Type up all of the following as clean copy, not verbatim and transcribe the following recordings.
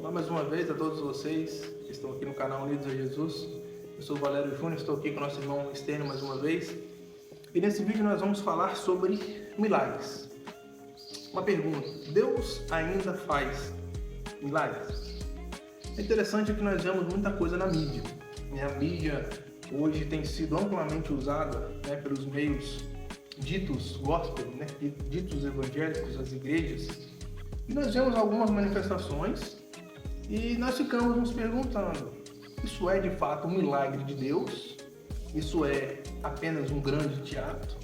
Olá mais uma vez a todos vocês que estão aqui no canal Unidos a Jesus. Eu sou o Valério Júnior, estou aqui com o nosso irmão Estênio mais uma vez. E nesse vídeo nós vamos falar sobre milagres. Uma pergunta: Deus ainda faz milagres? É interessante que nós vemos muita coisa na mídia. A mídia hoje tem sido amplamente usada, pelos meios ditos gospel, ditos evangélicos, as igrejas. E nós vemos algumas manifestações e nós ficamos nos perguntando: isso é de fato um milagre de Deus? Isso é apenas um grande teatro?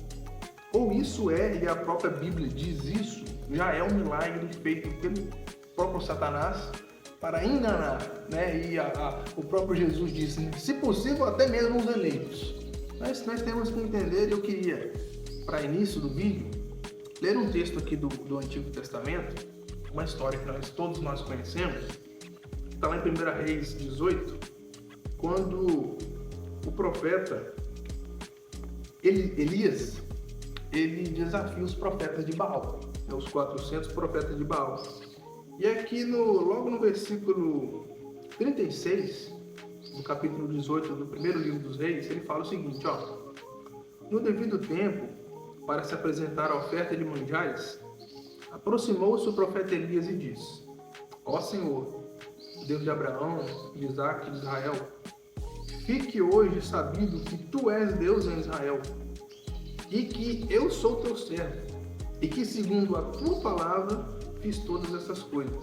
Ou isso é, e a própria Bíblia diz isso, já é um milagre feito pelo próprio Satanás para enganar, E o próprio Jesus disse, se possível, até mesmo os eleitos. Mas nós temos que entender, e eu queria, para início do vídeo, ler um texto aqui do Antigo Testamento, uma história que todos nós conhecemos. Está lá em 1 Reis 18, quando o profeta Elias, ele desafia os profetas de Baal, os 400 profetas de Baal. E aqui, logo no versículo 36, do capítulo 18 do primeiro livro dos Reis, ele fala o seguinte, no devido tempo, para se apresentar a oferta de manjares, aproximou-se o profeta Elias e disse, ó Senhor, Deus de Abraão, de Isaque e de Israel, fique hoje sabido que Tu és Deus em Israel, e que eu sou Teu servo, e que segundo a Tua palavra fiz todas essas coisas.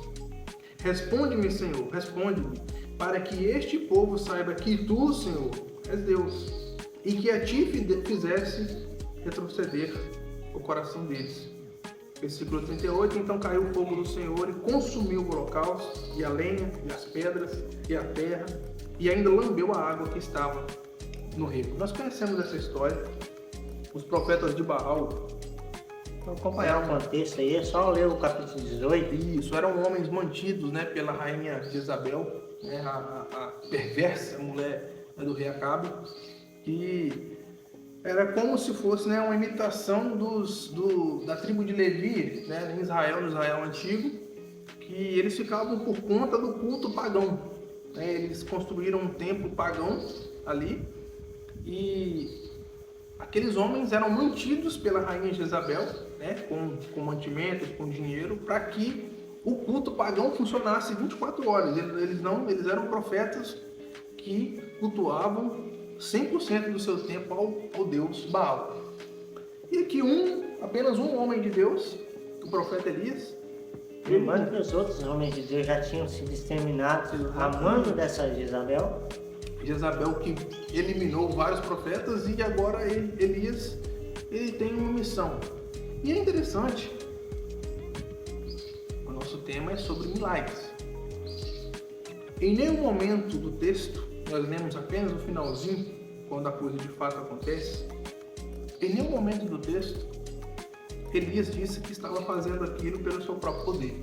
Responde-me, Senhor, responde-me, para que este povo saiba que Tu, Senhor, és Deus, e que a Ti fizesse retroceder o coração deles. Versículo 38, então caiu o fogo do Senhor e consumiu o holocausto, e a lenha, e as pedras, e a terra, e ainda lambeu a água que estava no rio. Nós conhecemos essa história. Os profetas de Baal... Para acompanhar o contexto aí, é só ler o capítulo 18. Isso, eram homens mantidos pela rainha Jezabel, a perversa mulher do rei Acabe, que... era como se fosse uma imitação da tribo de Levi, em Israel, no Israel antigo, que eles ficavam por conta do culto pagão. Eles construíram um templo pagão ali e aqueles homens eram mantidos pela rainha Jezabel, com mantimentos, com dinheiro, para que o culto pagão funcionasse 24 horas. Eles eram profetas que cultuavam 100% do seu tempo ao Deus Baal. E aqui apenas um homem de Deus, o profeta Elias. Lembrando que os outros homens de Deus já tinham sido exterminados a mando dessa Jezabel. Jezabel que eliminou vários profetas e agora Elias ele tem uma missão. E é interessante, o nosso tema é sobre milagres. Em nenhum momento do texto, nós lemos apenas o finalzinho, quando a coisa de fato acontece. Em nenhum momento do texto, Elias disse que estava fazendo aquilo pelo seu próprio poder.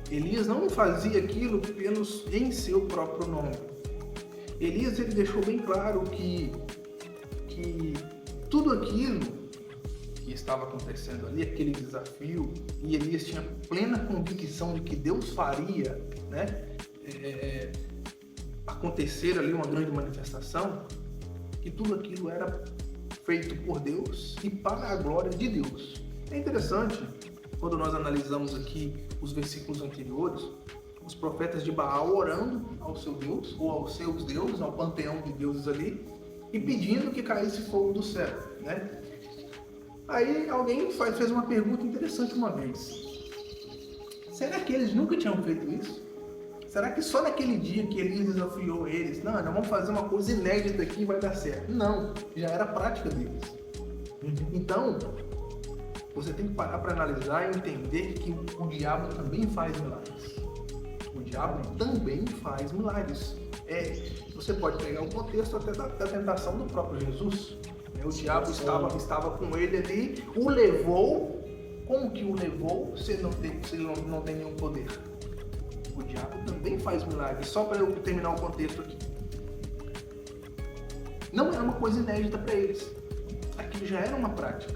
Elias não fazia aquilo em seu próprio nome. Elias ele deixou bem claro que tudo aquilo que estava acontecendo ali, aquele desafio, e Elias tinha plena convicção de que Deus faria, acontecer ali uma grande manifestação, que tudo aquilo era feito por Deus e para a glória de Deus. É interessante, quando nós analisamos aqui os versículos anteriores, os profetas de Baal orando ao seu Deus, ou aos seus deuses, ao panteão de deuses ali, e pedindo que caísse fogo do céu, Aí alguém fez uma pergunta interessante uma vez. Será que eles nunca tinham feito isso? Será que só naquele dia que Elias desafiou eles, nós vamos fazer uma coisa inédita aqui e vai dar certo? Não, já era prática deles. Então, você tem que parar para analisar e entender que o diabo também faz milagres. O diabo também faz milagres. Você pode pegar o contexto até da tentação do próprio Jesus. O diabo estava com ele ali, o levou. Como que o levou se ele não tem nenhum poder? O diabo também faz milagres. Só para eu terminar o contexto aqui. Não era uma coisa inédita para eles. Aquilo já era uma prática.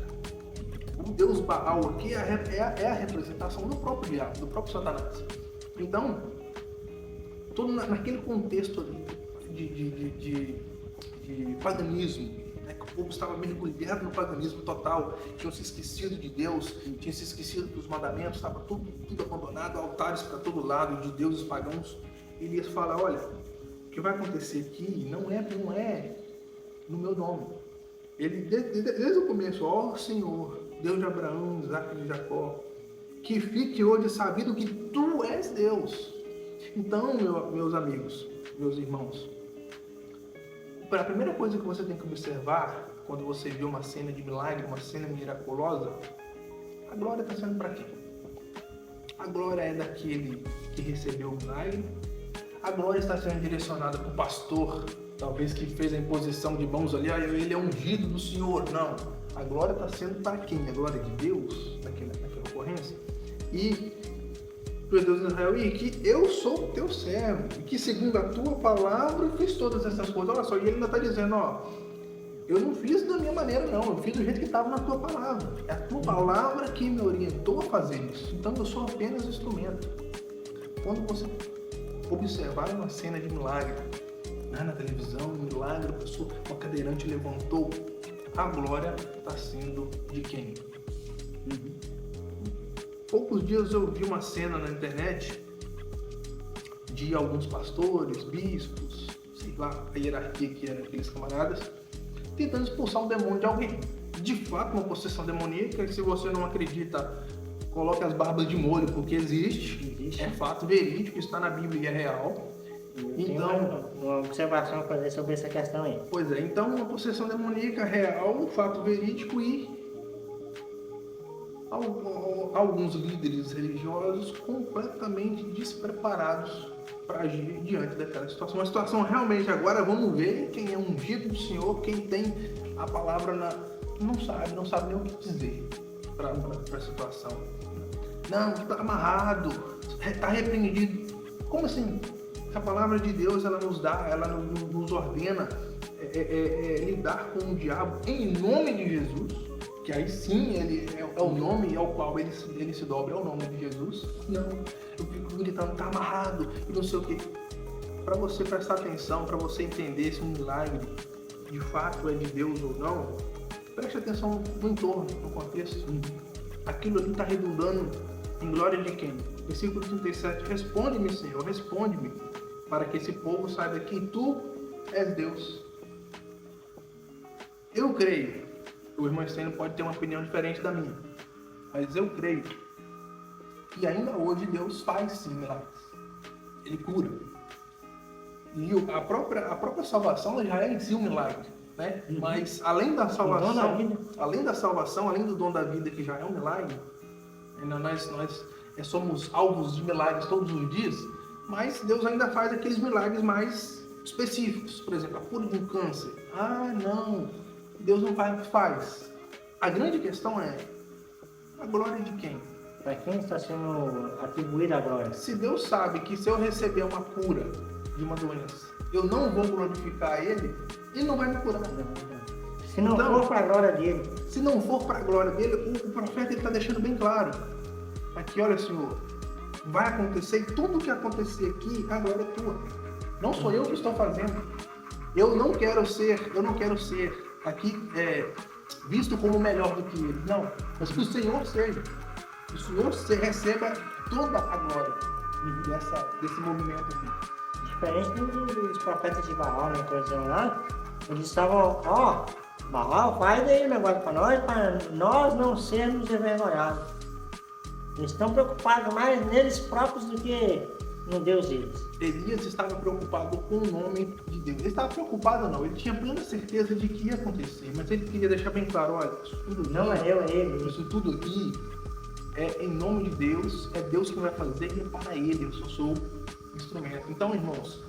O Deus Baal aqui é a representação do próprio diabo, do próprio Satanás. Então, todo naquele contexto ali de paganismo, né, que o povo estava mergulhado no paganismo total, tinham se esquecido de Deus, tinham se esquecido dos mandamentos, estava tudo abandonado, altares para todo lado, de deuses pagãos. Elias fala, olha, o que vai acontecer aqui não é no meu nome. Ele, desde o começo, ó Senhor, Deus de Abraão, Isaac e Jacó, que fique hoje sabido que Tu és Deus. Então, meus amigos, meus irmãos, a primeira coisa que você tem que observar quando você vê uma cena de milagre, uma cena miraculosa, a glória está sendo para quem? A glória é daquele que recebeu o milagre, a glória está sendo direcionada para o pastor, talvez que fez a imposição de mãos ali, ele é ungido do Senhor. Não, a glória está sendo para quem? A glória de Deus, naquela ocorrência. E para Deus de Israel, e que eu sou o teu servo, e que segundo a tua palavra eu fiz todas essas coisas. Olha só, e ele ainda está dizendo, ó, eu não fiz da minha maneira não, eu fiz do jeito que estava na tua palavra. É a tua palavra que me orientou a fazer isso. Então eu sou apenas instrumento. Quando você observar uma cena de milagre, na televisão, um milagre, a pessoa, uma cadeirante levantou, a glória está sendo de quem? Poucos dias eu vi uma cena na internet de alguns pastores, bispos, sei lá, a hierarquia que era aqueles camaradas, tentando expulsar um demônio de alguém. De fato, uma possessão demoníaca, e se você não acredita, coloque as barbas de molho, porque existe. É fato verídico, está na Bíblia e é real. Então, uma observação a fazer sobre essa questão aí. Pois é, então uma possessão demoníaca real, um fato verídico, e alguns líderes religiosos completamente despreparados para agir diante daquela situação. Uma situação realmente, agora vamos ver quem é ungido do Senhor, quem tem a palavra não sabe nem o que dizer para a situação. Não, está amarrado, está repreendido. Como assim? A palavra de Deus, ela nos dá, ela nos ordena lidar com o diabo em nome de Jesus, que aí sim ele é o nome ao qual ele se dobra, é o nome de Jesus. Não, eu fico gritando, está amarrado e não sei o que. Para você prestar atenção, para você entender se um milagre de fato é de Deus ou não, preste atenção no entorno, no contexto. Aquilo ali está redundando em glória de quem? Versículo 37, responde-me, Senhor, responde-me, para que esse povo saiba que Tu és Deus. Eu creio, o irmão Estênio pode ter uma opinião diferente da minha, mas eu creio que ainda hoje Deus faz sim milagres. Ele cura. E a própria salvação já é em si um milagre, né? Mas além da salvação, além do dom da vida, que já é um milagre, nós somos alvos de milagres todos os dias, mas Deus ainda faz aqueles milagres mais específicos. Por exemplo, a cura de um câncer. Ah, não, Deus não faz. A grande questão é a glória de quem? Para quem está sendo atribuída a glória? Se Deus sabe que se eu receber uma cura de uma doença, eu não vou glorificar Ele, Ele não vai me curar. Se não for para a glória dele. Se não for para a glória dele, o profeta está deixando bem claro. Aqui, olha, Senhor, vai acontecer, e tudo que acontecer aqui, a glória é tua. Não sou eu que estou fazendo. Eu não quero ser aqui visto como melhor do que ele. Não, mas que o Senhor seja. O Senhor receba toda a glória desse movimento aqui. Diferente dos profetas de Baal, né, por exemplo, lá, eles estavam, Baal, faz aí o negócio para nós não sermos envergonhados. Eles estão preocupados mais neles próprios do que no Deus deles. Elias estava preocupado com o nome de Deus. Ele estava preocupado não, ele tinha plena certeza de que ia acontecer, mas ele queria deixar bem claro, olha, isso tudo não é eu, é ele. Isso tudo aqui é em nome de Deus, é Deus que vai fazer e é para ele, eu só sou instrumento. Então, irmãos,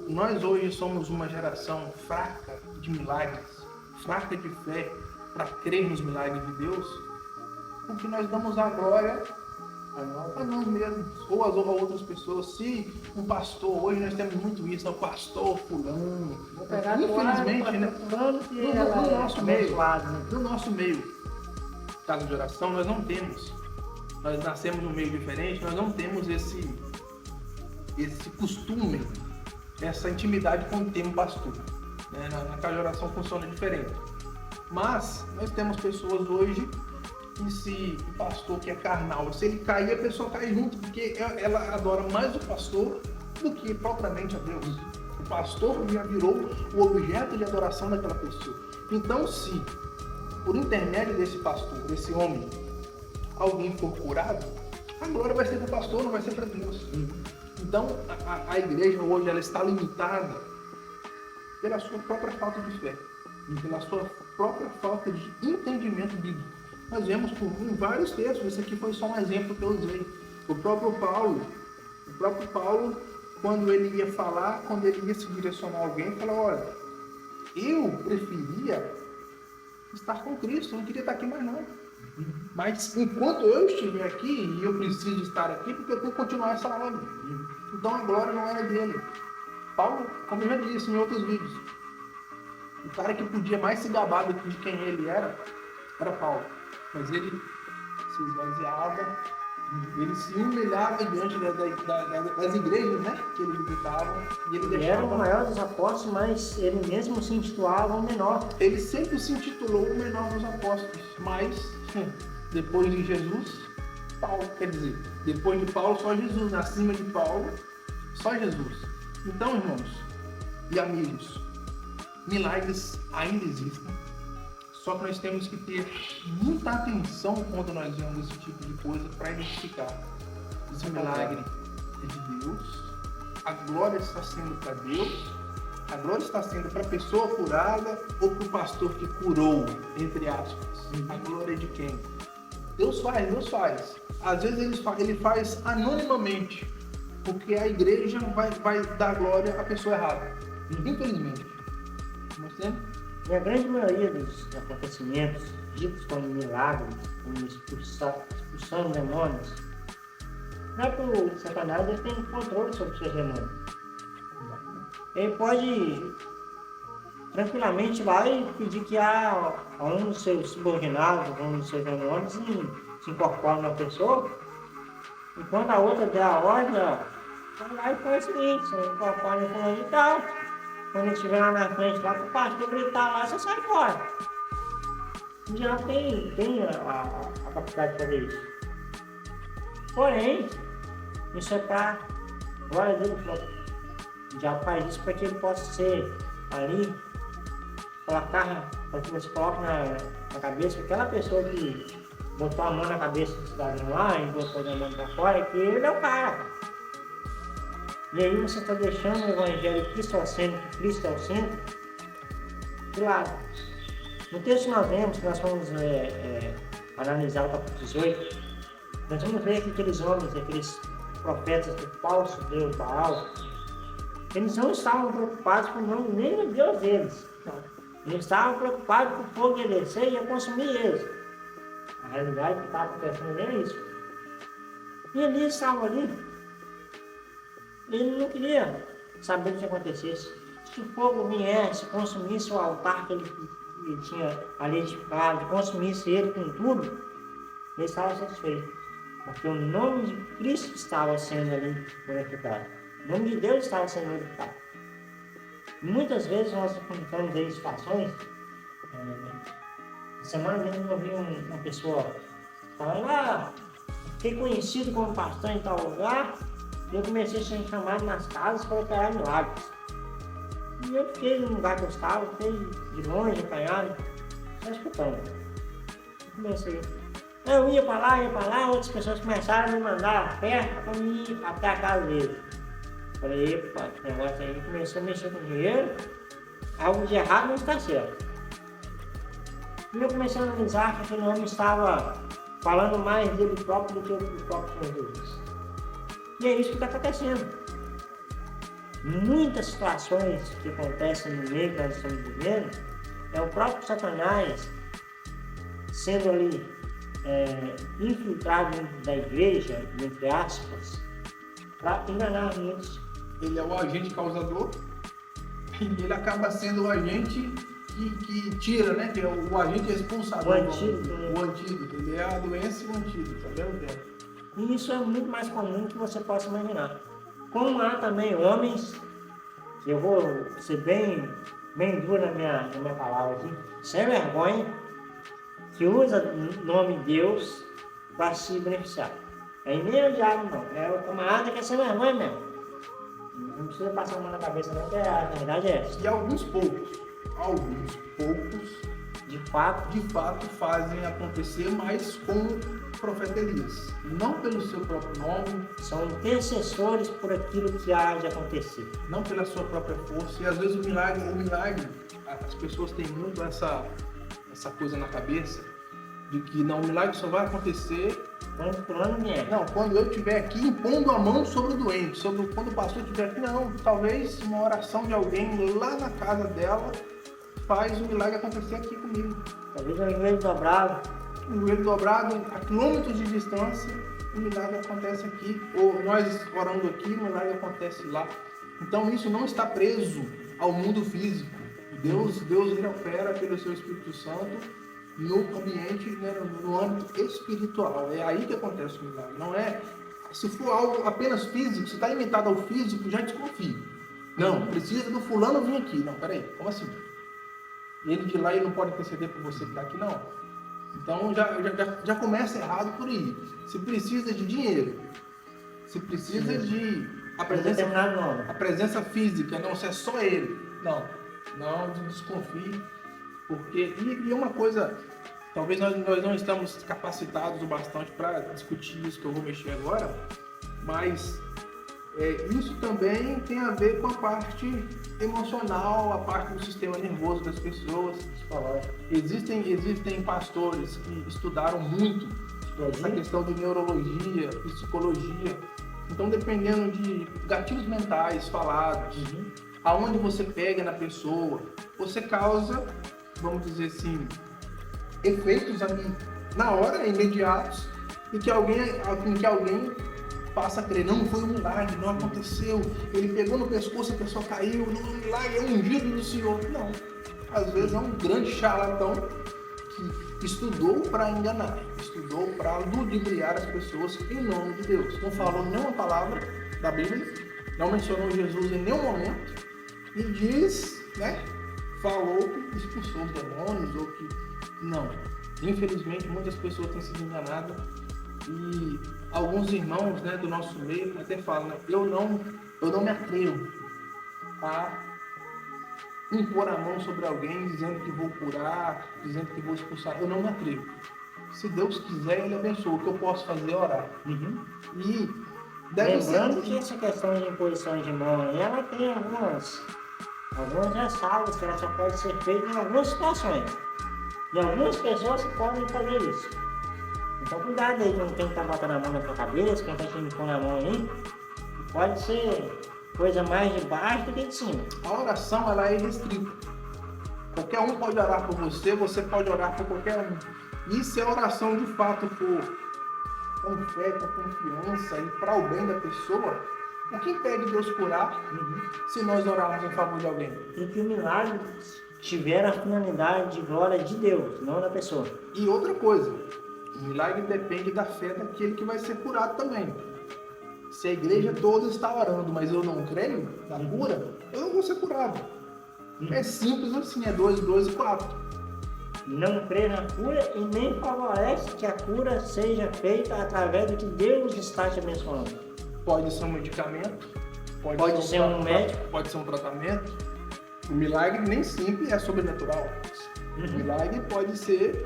nós hoje somos uma geração fraca de milagres, fraca de fé para crer nos milagres de Deus, porque nós damos a glória a nós mesmos, ou a outras pessoas. Se um pastor, hoje nós temos muito isso, o pastor fulano, infelizmente, né? No nosso meio, casa de oração, nós não temos, nós nascemos num meio diferente, nós não temos esse costume, essa intimidade com o termo pastor. Né? Na casa de oração funciona diferente. Mas nós temos pessoas hoje que se o pastor que é carnal, se ele cair, a pessoa cai junto, porque ela adora mais o pastor do que propriamente a Deus. O pastor já virou o objeto de adoração daquela pessoa. Então, se por intermédio desse pastor, desse homem, alguém for curado, a glória vai ser para o pastor, não vai ser para Deus. Então, a igreja hoje ela está limitada pela sua própria falta de fé, pela sua própria falta de entendimento bíblico. Nós vemos em vários textos, esse aqui foi só um exemplo que eu usei. O próprio Paulo, quando ele ia falar, quando ele ia se direcionar a alguém, falou: olha, eu preferia estar com Cristo, eu não queria estar aqui mais não. Mas enquanto eu estiver aqui, e eu preciso estar aqui, porque eu tenho que continuar essa obra. Então a glória não era dele. Paulo, como eu já disse em outros vídeos, o cara que podia mais se gabar de quem ele era Paulo. Mas ele se esvaziava, ele se humilhava diante das igrejas, né, que ele visitava. E ele era o maior dos apóstolos, mas ele mesmo se intitulava o menor. Ele sempre se intitulou o menor dos apóstolos, mas depois de Jesus, Paulo, quer dizer, depois de Paulo, só Jesus. Acima de Paulo, só Jesus. Então, irmãos e amigos, milagres ainda existem, só que nós temos que ter muita atenção quando nós vemos esse tipo de coisa para identificar. Esse milagre é de Deus, a glória está sendo para Deus, a glória está sendo para a pessoa curada ou para o pastor que curou, entre aspas. A glória é de quem? Deus faz. Às vezes ele faz anonimamente, porque a igreja vai dar glória à pessoa errada. Infelizmente. Nós temos? E a grande maioria dos acontecimentos ditos como milagres, como expulsando demônios, não é por Satanás, ele tem controle sobre os seus demônios. Ele pode tranquilamente ir lá e pedir que um dos seus subordinados, um dos seus demônios, se incorpore na pessoa, e quando a outra der a ordem, vai lá e faz o seguinte: você incorpora no fulano e tal. Quando ele estiver lá na frente, lá pro pastor gritar lá, você sai fora. Em geral tem a capacidade de fazer isso. Porém, isso é para glória dele próprio. Já faz isso para que ele possa ser ali, colocar, para que você coloque na cabeça aquela pessoa que botou a mão na cabeça do cidadão lá e botou a mão para fora, que ele é o cara. E aí você está deixando o evangelho cristocêntrico, que Cristo é o centro, de lado. No texto que nós vemos, que nós vamos analisar o capítulo 18, nós vamos ver que aqueles homens, aqueles profetas do falso Deus Baal, eles não estavam preocupados com nem o Deus deles. Eles estavam preocupados com o fogo ia descer e ia consumir eles. A realidade que estava acontecendo era isso. E Elias estava ali. Ele não queria saber o que acontecesse. Se o fogo viesse, consumisse o altar que ele tinha ali edificado, consumisse ele com tudo, ele estava satisfeito. Porque o nome de Cristo estava sendo ali glorificado. O nome de Deus estava sendo glorificado. Muitas vezes nós encontramos aí situações. Semana mesmo eu vi uma pessoa falando: fiquei conhecido como pastor em tal lugar. E eu comecei a ser chamado nas casas para operar milagres. E eu fiquei no lugar que eu estava, fiquei de longe, apanhado, só escutando. Eu comecei. Eu ia para lá, outras pessoas começaram a me mandar oferta para mim ir até a casa dele. Falei: epa, esse negócio aí começou a mexer com dinheiro, algo de errado não está certo. E eu comecei a analisar que aquele homem estava falando mais dele próprio do que do próprio Senhor Jesus. E é isso que está acontecendo. Muitas situações que acontecem no meio que nós estamos vivendo, é o próprio Satanás sendo ali infiltrado dentro da igreja, entre aspas, para enganar muitos. Ele é o agente causador e ele acaba sendo o agente que tira, né? Que é o agente responsável. O antídoto. Ele é a doença e o antídoto, ao mesmo tempo. E isso é muito mais comum do que você possa imaginar. como há também homens, eu vou ser bem duro na minha palavra aqui, sem vergonha, que usa o nome de Deus para se beneficiar. Aí nem é o diabo não, é o camarada que é sem vergonha mesmo. Não precisa passar a mão na cabeça não, que a verdade é essa. E alguns poucos De fato, fazem acontecer, mas como o profeta Elias. Não pelo seu próprio nome, são intercessores por aquilo que há de acontecer. não pela sua própria força. E às vezes o milagre, as pessoas têm muito essa coisa na cabeça de que não, o milagre só vai acontecer Quando fulano vier. não, quando eu estiver aqui impondo a mão sobre o doente, quando o pastor estiver aqui, não, talvez uma oração de alguém lá na casa dela faz o milagre acontecer aqui comigo. Talvez ao joelho dobrado. Um joelho dobrado a quilômetros de distância, o milagre acontece aqui, ou nós orando aqui, o milagre acontece lá. Então isso não está preso ao mundo físico. Deus ele opera pelo seu Espírito Santo no ambiente, né, no âmbito espiritual. É aí que acontece o milagre. Não é, se for algo apenas físico, se está limitado ao físico, já desconfie. Não, precisa do fulano vir aqui. Não, peraí, como assim? Ele de lá ele não pode interceder por você que está aqui, não. Então já começa errado por aí. Se precisa de dinheiro, se precisa de a presença física, não, se é só ele. Não, desconfie. Porque, e uma coisa, talvez nós não estamos capacitados o bastante para discutir isso que eu vou mexer agora, mas isso também tem a ver com a parte emocional, a parte do sistema nervoso das pessoas. Existem pastores que estudaram muito essa questão de neurologia, psicologia. Então, dependendo de gatilhos mentais falados, aonde você pega na pessoa, você causa, vamos dizer assim, efeitos ali na hora, imediatos, e que alguém passa a crer, não foi um milagre, não aconteceu, ele pegou no pescoço, a pessoa caiu, não é um milagre, é um ungido do Senhor. Não, às vezes é um grande charlatão que estudou para enganar, estudou para ludibriar as pessoas em nome de Deus. Não falou nenhuma palavra da Bíblia, não mencionou Jesus em nenhum momento, e diz, falou que expulsou os demônios, ou que não. Infelizmente, muitas pessoas têm sido enganadas, e alguns irmãos, do nosso meio até falam, eu não me atrevo a impor a mão sobre alguém dizendo que vou curar, dizendo que vou expulsar. Eu não me atrevo. Se Deus quiser, Ele abençoa. O que eu posso fazer é orar. E lembrando que essa questão de imposição de mão, ela tem algumas ressalvas que ela só pode ser feita em algumas situações. E algumas pessoas podem fazer isso. Então cuidado aí com quem está botando a mão na sua cabeça, quem está te impondo a mão aí. Pode ser coisa mais de baixo do que de cima. A oração, ela é restrita. Qualquer um pode orar por você, você pode orar por qualquer um. E se a oração de fato for com fé, com confiança e para o bem da pessoa, o que impede Deus curar se nós orarmos em favor de alguém? E que o milagre tiver a finalidade de glória de Deus, não da pessoa. E outra coisa, o milagre depende da fé daquele que vai ser curado também. Se a igreja toda está orando, mas eu não creio na cura, eu não vou ser curado. É simples assim, é 2, 2 e 4. Não crê na cura e nem favorece que a cura seja feita através do que Deus está te abençoando. Pode ser um medicamento, pode ser um médico, pode ser um tratamento. O milagre nem sempre é sobrenatural. O milagre pode ser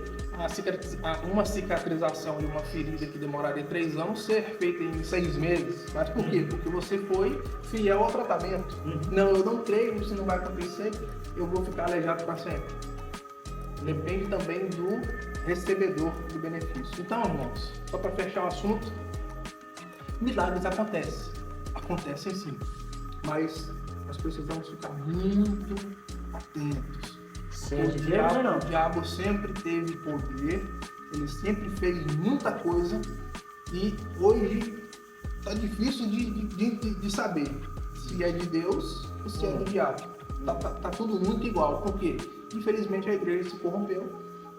uma cicatrização de uma ferida que demoraria 3 anos ser feita em 6 meses. Mas por quê? Porque você foi fiel ao tratamento. Não, eu não creio, isso não vai acontecer, eu vou ficar aleijado para sempre. Depende também do recebedor do benefício. Então, irmãos, só para fechar o assunto, milagres acontecem sim, mas nós precisamos ficar muito atentos. O diabo sempre teve poder, ele sempre fez muita coisa e hoje está difícil de saber se é de Deus ou se é do diabo. Tá tudo muito igual, porque infelizmente a igreja se corrompeu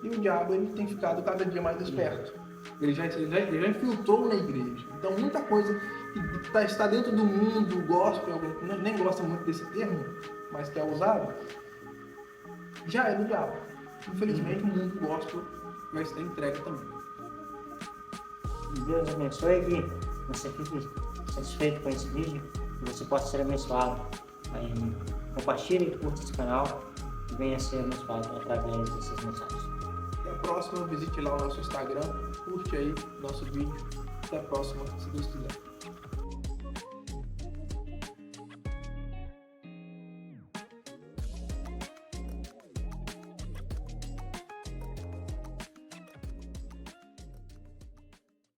e o diabo ele tem ficado cada dia mais esperto. Ele já infiltrou na igreja. Então muita coisa que está dentro do mundo gospel, nem gosta muito desse termo, mas que é usado, já é do diabo. Infelizmente, o mundo gospel vai estar entregue também. Deus abençoe e que você fique satisfeito com esse vídeo e você possa ser abençoado. Aí, compartilhe e curta esse canal e venha ser abençoado através dessas mensagens. Até a próxima, visite lá o nosso Instagram, curte aí nosso vídeo. Até a próxima, se Deus quiser.